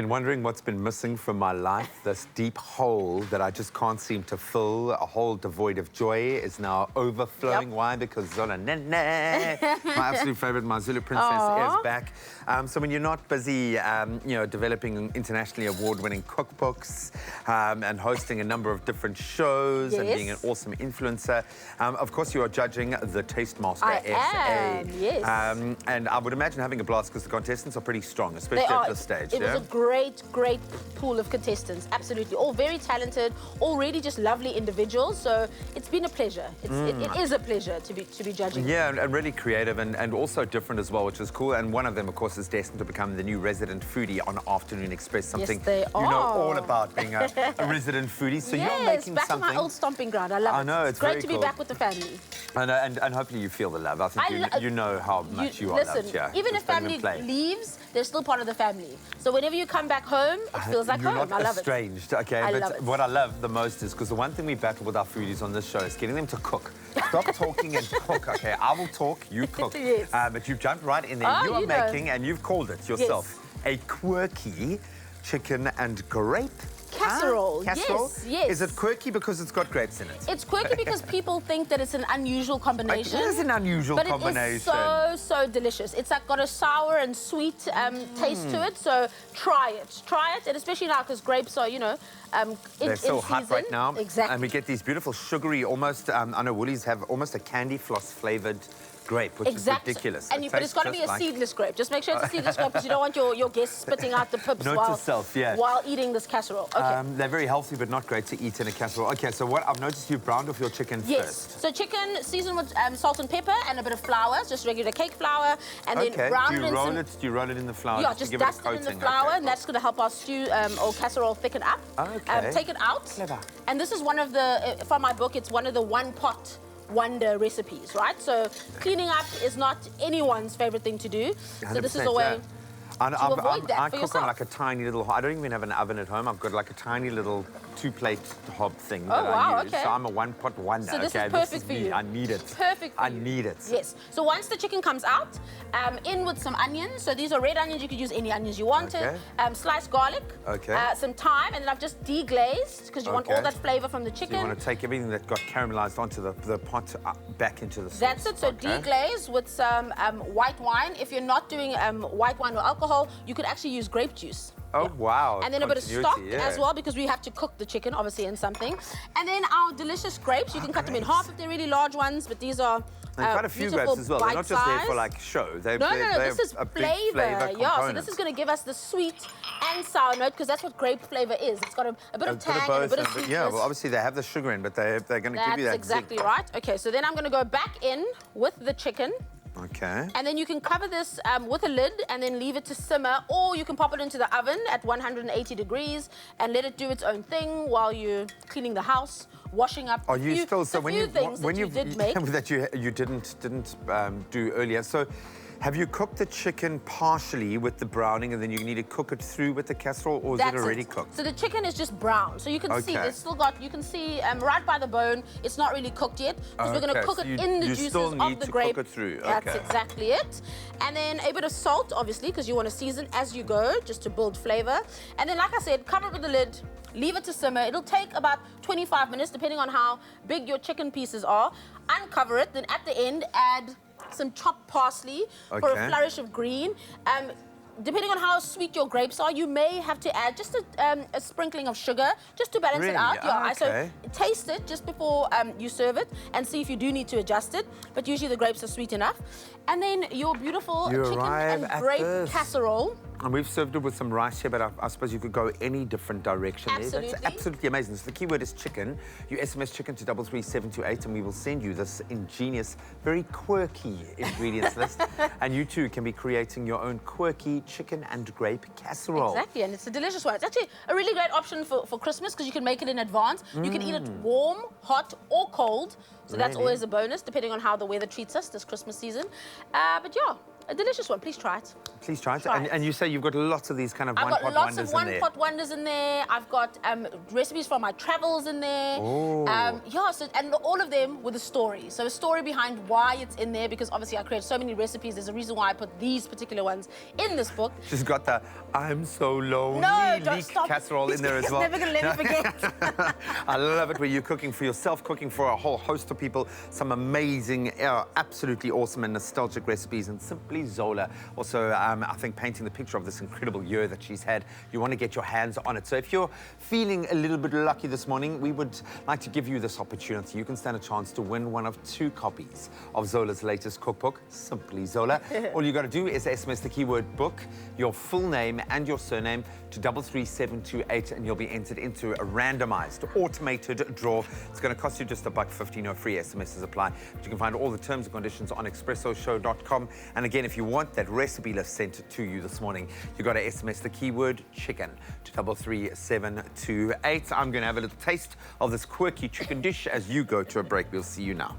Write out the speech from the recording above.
been wondering what's been missing from my life, this deep hole that I just can't seem to fill, a hole devoid of joy, is now overflowing. Why? Because Zola Nene, my absolute favorite, my Zulu princess, is back. So when you're not busy, developing internationally award-winning cookbooks and hosting a number of different shows and being an awesome influencer, of course you are judging the Taste Master SA. And I would imagine having a blast because the contestants are pretty strong, especially at this stage. It was a great pool of contestants, absolutely. All very talented, all really just lovely individuals. So it's been a pleasure. It is a pleasure to be judging. Yeah, and really creative and also different as well, which is cool. And one of them, of course, is destined to become the new resident foodie on Afternoon Express, something you know all about, being a resident foodie. So you're making back something... to my old stomping ground. I love it. I know, it's great to cool. be back with the family. And hopefully you feel the love. I think you know how much you are loved here. Even if family leaves, they're still part of the family. So whenever you come back home, it feels like home. I love it. Estranged, okay. But what I love the most is because the one thing we battle with our foodies on this show is getting them to cook. Stop talking and cook, okay? I will talk, you cook. But you've jumped right in there. You are making, and you've called it yourself, a quirky chicken and grape casserole. Yes. Is it quirky because it's got grapes in it? It's quirky because people think that it's an unusual combination. It is an unusual combination. But it is so delicious. It's like got a sour and sweet taste to it. So try it, and especially now because grapes are, they're so hot right now. Exactly. And we get these beautiful sugary, almost. I know Woolies have almost a candy floss flavored grape, which is ridiculous. But it's got to be a seedless grape. Just make sure it's a seedless grape because you don't want your guests spitting out the pips while eating this casserole. Okay. They're very healthy, but not great to eat in a casserole. Okay, so what I've noticed, you've browned off your chicken first. So chicken seasoned with salt and pepper and a bit of flour, just regular cake flour, and then brown it in some... Do you roll it in the flour? Yeah, just dust it in the flour, and that's going to help our stew or casserole thicken up. Okay. Take it out. Clever. And this is one of the, from my book, it's one of the one-pot wonder recipes, right? So cleaning up is not anyone's favorite thing to do. So this is a way to avoid that for yourself. I cook on like a tiny little... I don't even have an oven at home. I've got like a tiny little two-plate hob thing that I use. So I'm a one-pot wonder. So this is perfect for you. I need it. Perfect for you. I need it. Yes. So once the chicken comes out, in with some onions. So these are red onions. You could use any onions you wanted. Sliced garlic. Some thyme. And then I've just deglazed because you want all that flavor from the chicken. So you want to take everything that got caramelized onto the pot back into the sauce. That's it. So deglaze with some white wine. If you're not doing white wine or alcohol, you could actually use grape juice. Oh, wow. And then a bit of stock as well, because we have to cook the chicken, obviously, in something. And then our delicious grapes. You can cut them in half if they're really large ones, but these are quite a few grapes as well. They're not just there for, like, show. No, this is flavor. Yeah, so this is going to give us the sweet and sour note, because that's what grape flavor is. It's got a bit of tang and a bit of sweetness. Yeah, well, obviously, they have the sugar in, but they're going to give you that That's exactly right. Okay, so then I'm going to go back in with the chicken. Okay. And then you can cover this with a lid and then leave it to simmer, or you can pop it into the oven at 180 degrees and let it do its own thing while you're cleaning the house, washing up Are you still so when you did make that you didn't do earlier? So have you cooked the chicken partially with the browning and then you need to cook it through with the casserole, or is it already cooked? So the chicken is just brown. So you can see it's still got, you can see right by the bone, it's not really cooked yet, because we're going to cook it in the juices of the grape. Cook it through. That's exactly it. And then a bit of salt, obviously, because you want to season as you go, just to build flavor. And then, like I said, cover it with the lid, leave it to simmer. It'll take about 25 minutes, depending on how big your chicken pieces are. Uncover it, then at the end, add some chopped parsley for a flourish of green. Depending on how sweet your grapes are, you may have to add just a sprinkling of sugar just to balance it out. Yeah, so taste it just before you serve it and see if you do need to adjust it. But usually the grapes are sweet enough. And then your beautiful chicken and grape casserole. And we've served it with some rice here, but I suppose you could go any different direction. Absolutely. That's absolutely amazing. So the keyword is chicken. You SMS chicken to 33728 and we will send you this ingenious, very quirky ingredients list. And you too can be creating your own quirky chicken and grape casserole. Exactly, and it's a delicious one. It's actually a really great option for Christmas because you can make it in advance. You can eat it warm, hot, or cold. So that's always a bonus, depending on how the weather treats us this Christmas season. But yeah, A delicious one. Please try it. Please try it. Try it. And you say you've got lots of these kind of I've one-pot got lots wonders of in there. one-pot wonders in there. I've got recipes from my travels in there. Oh. Yeah, so, and all of them with a story. So a story behind why it's in there, because obviously I create so many recipes. There's a reason why I put these particular ones in this book. She's got the I'm so lonely don't leek stop. casserole in there as well. Never gonna let me forget. I love it where you're cooking for yourself, cooking for a whole host of people. Some amazing, absolutely awesome and nostalgic recipes. And simply Zola also, I think, painting the picture of this incredible year that she's had. You want to get your hands on it. So if you're feeling a little bit lucky this morning, we would like to give you this opportunity. You can stand a chance to win one of 2 copies of Zola's latest cookbook, Simply Zola. All you got to do is SMS the keyword book, your full name and your surname to 33728, and you'll be entered into a randomized automated draw. It's going to cost you just $1.50, no free SMSs apply. But you can find all the terms and conditions on expressoshow.com. And again, if you want that recipe list sent to you this morning, you got to SMS the keyword chicken to 33728. I'm going to have a little taste of this quirky chicken dish as you go to a break. We'll see you now.